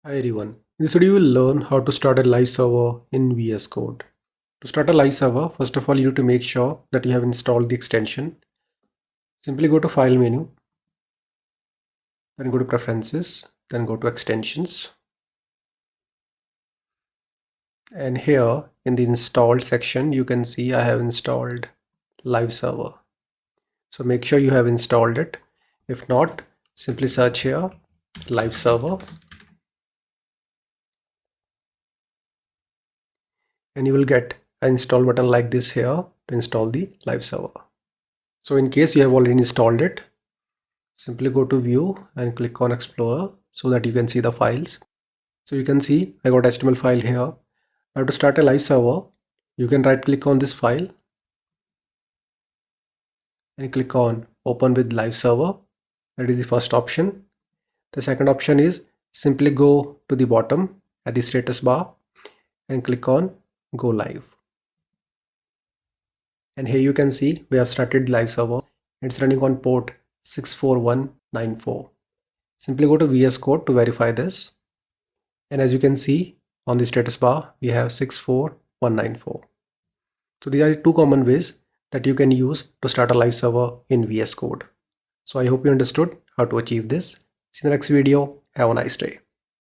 Hi everyone. In this video, you will learn how to start a live server in VS Code. To start a live server, first of all, you need to make sure that you have installed the extension. Simply go to File menu, then go to Preferences, then go to Extensions. And here in the Installed section, you can see I have installed Live Server. So make sure you have installed it. If not, simply search here Live Server. And you will get an install button like this here to install the live server. So in case you have already installed it, simply go to View and click on Explorer so that you can see the files. So you can see I got HTML file here. Now to start a live server, you can right click on this file and click on Open with Live Server. That is the first option. The second option is simply go to the bottom at the status bar and click on Go Live. And here you can see we have started live server. It's running on port 64194. Simply go to VS Code to verify this. And as you can see on the status bar, we have 64194. So these are the two common ways that you can use to start a live server in VS Code. So I hope you understood how to achieve this. See you in the next video. Have a nice day.